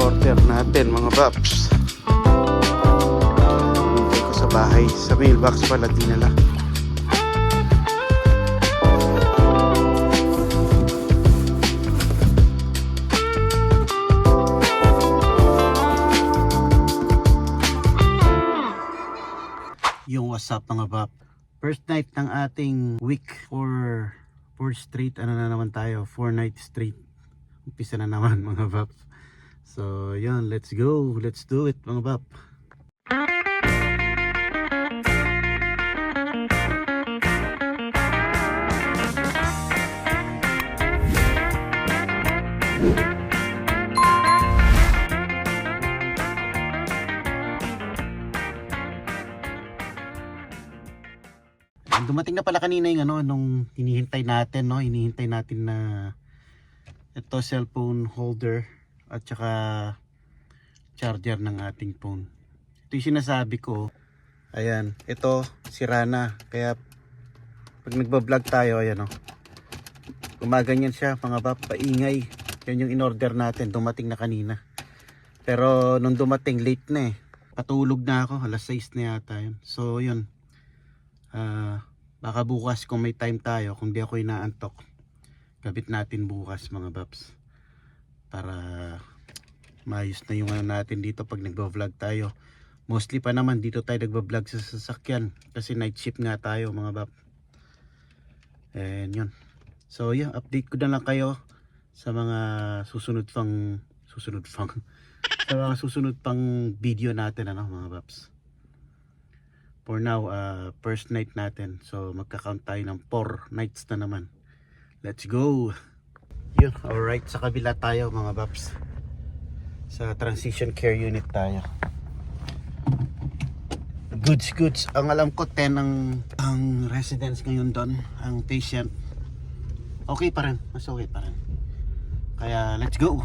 order natin mga paps. Hintay ko sa bahay. Sa mailbox pala dinala. Yung what's up mga pap. First night ng ating week for 4 straight. Ano na naman tayo? 4 nights straight. Umpisa na naman mga pap. So yun, let's go. Let's do it mga pap. Dumating na pala kanina yung ano, nung hinihintay natin, no? Hinihintay natin na ito cellphone holder at saka charger ng ating phone. Ito yung sinasabi ko. Ayan, ito sira na. Kaya pag nagba-vlog tayo, ayan, no? Gumaganyan siya, mga bab, paingay. Yan yung in-order natin, dumating na kanina. Pero nung dumating, late na eh. Patulog na ako, alas 6 na yata yun. So yun. Baka bukas kung may time tayo, kung di ako inaantok, gabit natin bukas mga babs para maayos na yung ano natin dito pag nagbo-vlog tayo. Mostly pa naman dito tayo nagbo-vlog sa sasakyan kasi night shift nga tayo mga bab. And yun, so yeah, update ko na lang kayo sa mga susunod pang sa mga susunod pang video natin, ano mga babs. For now, first night natin. So magka-count tayo ng 4 nights na naman. Let's go! Yun, alright. Sa kabila tayo mga babs. Sa transition care unit tayo. Goods. Ang alam ko 10 ang residents ngayon doon. Ang patient. Okay pa rin. Mas okay pa rin. Kaya let's go!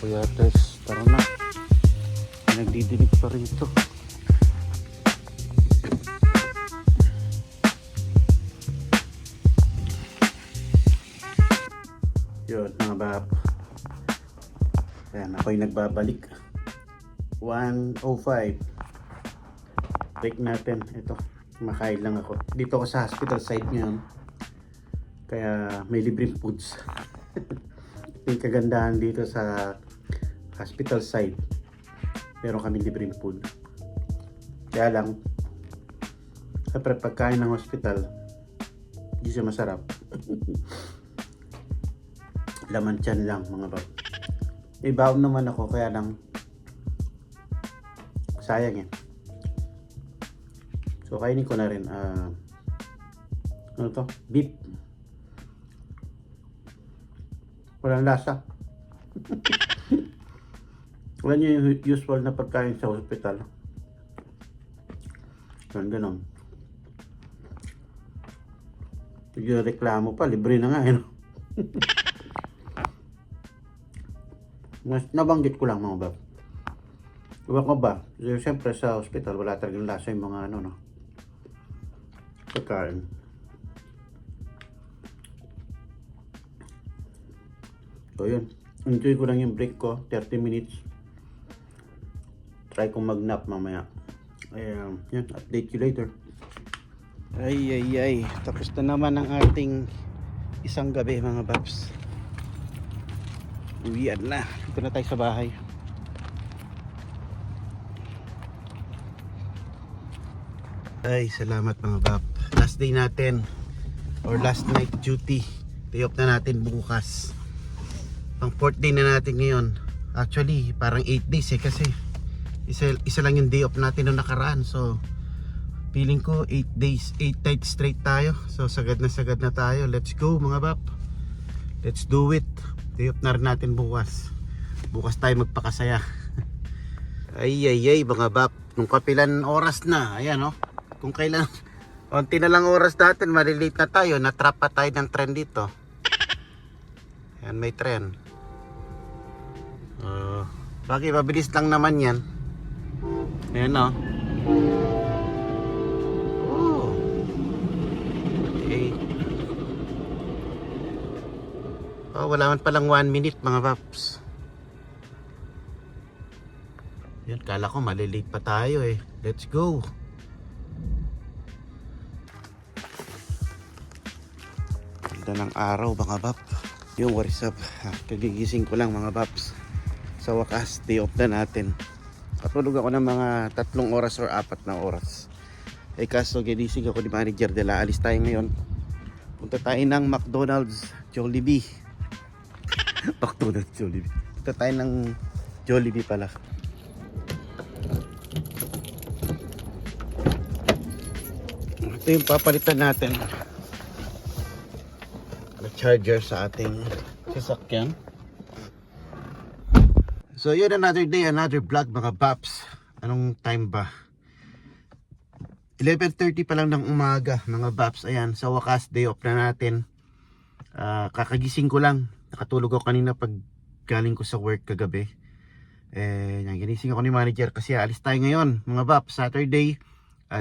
Kuyates, tara na. Nagdidinig pa rito. Yun mga bab. Ayan, ako'y nagbabalik. 1:05. Break natin. Ito, makain lang ako. Dito ako sa hospital side ngayon. Kaya may libreng foods. Yung kagandahan dito sa hospital side, meron kami libreng food. Kaya lang, siyempre pagkain ng hospital hindi siya masarap. Laman tiyan lang mga bab. May baon naman ako, kaya lang sayang eh. So kainin ko na rin ano to? Beef. Walang lasa. Wala niyo yung usual na pagkain sa hospital. Ganon. Yung reklamo pa, libre na nga eh. No? Mas nabanggit ko lang mga bab. Iba ko ba? Siyempre sa hospital wala talagang lasa yung mga ano, no? Pagkain. So yun, enjoy ko lang yung break ko, 30 minutes. Try kong mag-nap mamaya. Yun, update you later. Ay, tapos na naman ang ating isang gabi mga babs. Uwian na, dito na tayo sa bahay. Ay, salamat mga bab. Last day natin, or last night duty. Day off na natin bukas. Ang 4th day na natin ngayon. Actually parang 8 days eh, kasi isa lang yung day off natin noong nakaraan. So feeling ko 8 days, 8 nights straight tayo. So sagad na tayo. Let's go mga bab. Let's do it. Day off na rin natin bukas. Bukas tayo magpakasaya. Ay mga bab. Nung kapilan oras na, ayan no. Kung kailan konti na lang oras natin, malilate na tayo. Natrap pa tayo ng tren dito. Ayan, may tren. Bakit, mabilis lang naman yan. Ayan o. Oh. Okay. Oh, wala man palang 1 minute mga paps. Yan, kala ko malilate pa tayo eh. Let's go. Ganda ng araw mga paps. Yung what is up, kagigising ko lang mga paps. Sa wakas, day off na natin. Patulog ako ng mga 3 oras or 4 na oras. Eh kaso ginising ako ni manager dela. Alis tayo ngayon. Punta tayo ng McDonald's, Jollibee. McDonald's, Jollibee. Punta tayo ng Jollibee pala. Ito yung papalitan natin na charger sa ating sasakyan. So yun, another day, another vlog mga paps. Anong time ba? 11:30 pa lang ng umaga mga paps. Ayan, sa wakas day off na natin. Kakagising ko lang. Nakatulog ako kanina pag galing ko sa work kagabi. Yan, ginising ako ni manager kasi alis tayo ngayon mga paps. Saturday,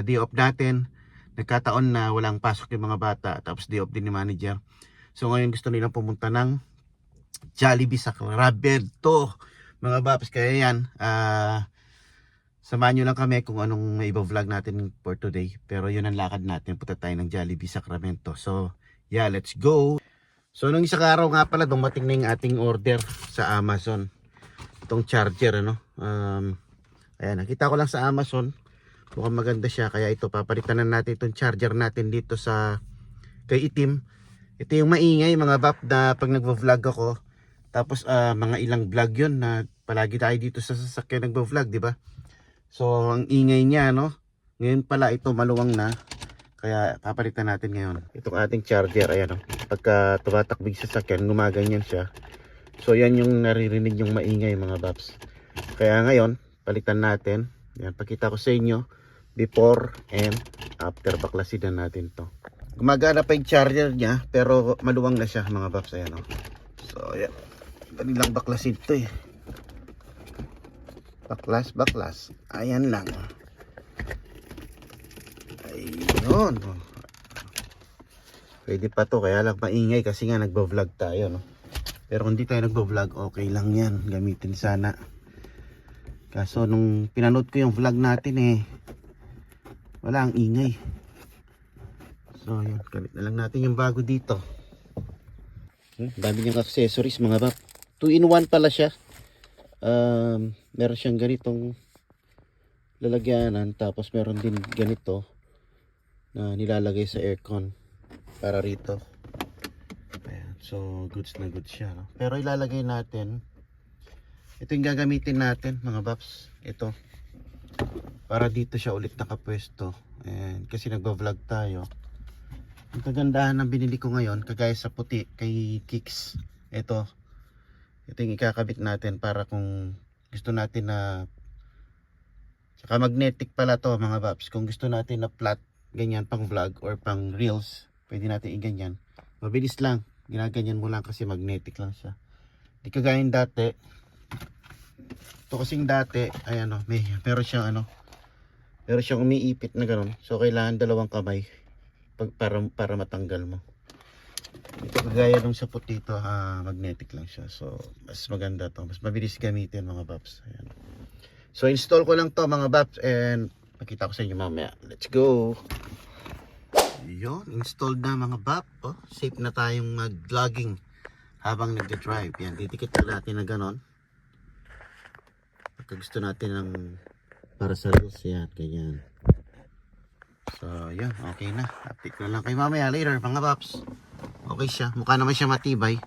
day off natin. Nagkataon na walang pasok yung mga bata. Tapos day off din ni manager. So ngayon gusto nilang pumunta ng Jollibee sa Raberto mga paps. Kaya yan, samahan nyo lang kami kung anong may iba-vlog natin for today. Pero yun ang lakad natin, punta tayo ng Jollibee Sacramento. So yeah, let's go. So nung isang araw nga pala, dumating na yung ating order sa Amazon. Itong charger ano. Ayan, nakita ko lang sa Amazon. Mukhang maganda siya, kaya ito papalitan na natin itong charger natin dito sa kay Itim. Ito yung maingay mga bap na pag nagvo-vlog ako. Tapos mga ilang vlog yun na palagi tayo dito sa sasakyan nagvo-vlog, di ba? So ang ingay niya no. Ngayon pala ito maluwang na. Kaya papalitan natin ngayon. Itong ating charger, ayan oh. Pagka tumatakbig sa sasakyan, gumaganyan siya. So yan yung naririnig yung maingay mga baps. Kaya ngayon, palitan natin. Yan, pakita ko sa inyo before and after. Baklasin na natin to. Gumagana pa yung charger niya pero maluwang na siya mga baps. Ayan oh. So yan, dali lang baklasin to eh. Baklas. Ayan lang. Ayun. Pwede pa to, kaya lang maingay kasi nga nagbo-vlog tayo no. Pero kung di tayo nagbo-vlog, okay lang yan. Gamitin sana. Kaso nung pinanood ko yung vlog natin eh, wala ang ingay. So yun, gamit na lang natin yung bago dito. Dami niyang accessories mga bap. 2-in-1 pala siya. Meron siyang ganitong lalagyanan. Tapos meron din ganito na nilalagay sa aircon para rito. Ayan, so goods na goods siya no? Pero ilalagay natin, ito yung gagamitin natin mga baps. Ito para dito siya ulit nakapwesto. Ayan, kasi nagba-vlog tayo. Ang kagandahan ng binili ko ngayon, kagaya sa puti kay Kicks, ito yung ikakabit natin para kung gusto natin na, saka magnetic pala to mga baps. Kung gusto natin na flat ganyan pang vlog or pang reels, pwede natin i-ganyan. Mabilis lang, ginaganyan mo lang kasi magnetic lang siya. Di kagaya dati. Ito kasing dati, ayan o, meron siyang ano, meron siyang umiipit na gano'n. So kailangan 2 kamay para matanggal mo. Ito kagaya nung sa puti ito, magnetic lang siya. So mas maganda to, mas mabilis gamitin mga paps. Ayan. So install ko lang to mga paps and makita ko sa inyo mamaya. Let's go. Yun, installed na mga pap. Oh, safe na tayong mag-vlogging habang nagde-drive. Yan, didikit na natin na ganon. Pagka gusto natin ng para sa reels, yan, ganyan. So yan, okay na. Update ko na lang kay mamaya later mga paps. Okay siya, mukha naman siya matibay.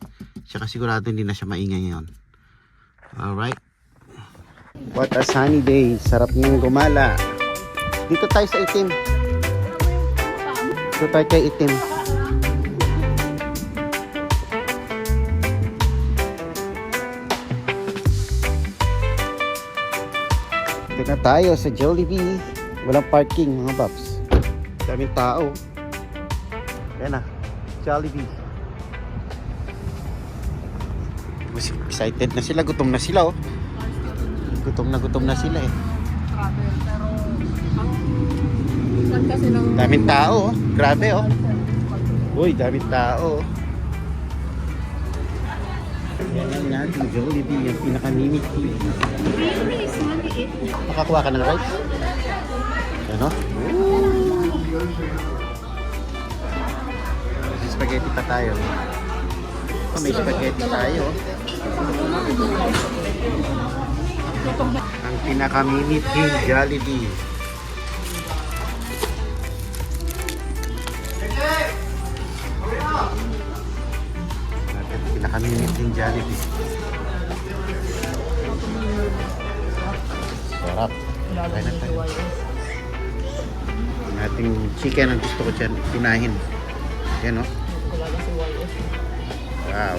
Tsaka sigurado hindi na siya maingay ngayon. Alright. What a sunny day. Sarap niyong gumala. Dito tayo sa Itim. Dito tayo kay Itim. Dito na tayo sa Jollibee. Walang parking mga paps. Daming tao. Yan na, Jollibee. Excited na sila, gutom na sila oh. gutom na sila eh. travel. Pero ang ilan kasi ng Daming tao, oh. Grabe, oh. Uy, daming tao. Yan lang natin, Jollibee, yung pinaka-mimiti. really is maliit. Nakakuha ka ng rice? Ano? May spaghetti pa tayo. Oh, may spaghetti tayo. Ang pinaka-mimiti, Jollibee. Pinaka-mimiti Jollibee. Sarap. Kaya na tayo. Ang ating chicken ang gusto ko dyan, pinahin. Yan, oh. Wow.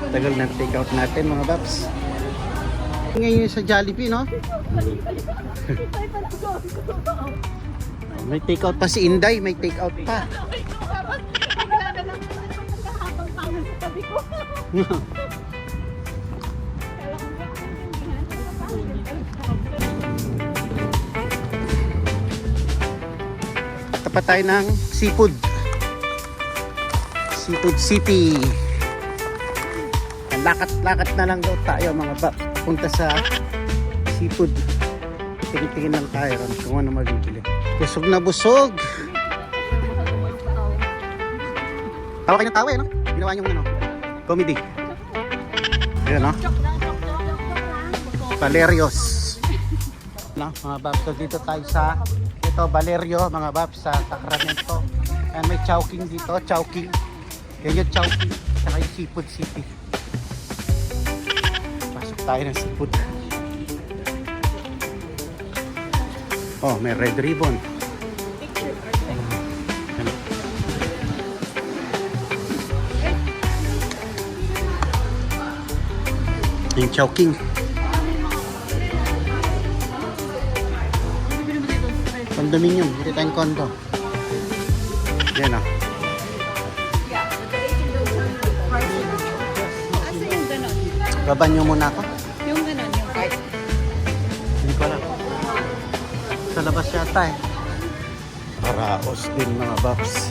Tagal na take out natin mga babs. Ngayon sa Jollibee, no? May take out pa si Inday, may take out pa. Tapat tayo ng seafood. Seafood City. Lakat-lakat na lang daw tayo mga bab. Punta sa seafood. Tingin-tingin lang tayo kung ano mabibili. Busog na busog. Tawa kayo ng tawa eh, no? Ginawa niyong ano? Comedy. Ayan, no? Valerios. No, mga babs, so dito tayo sa ito, Valerio, mga babs, sa Sacramento. And may Chowking dito, Chowking. Yan yung Chowking, saka yung Seafood City. Pasok tayo ng seafood. Oh, may red ribbon. Yung Chowking. Condominium, dito tayong condo. Yan, oh. Asa yung ganon? Baban nyo muna ako. Yung ganon, yung cart. Hindi ko alam. Sa labas yata eh. Paraos din mga babs.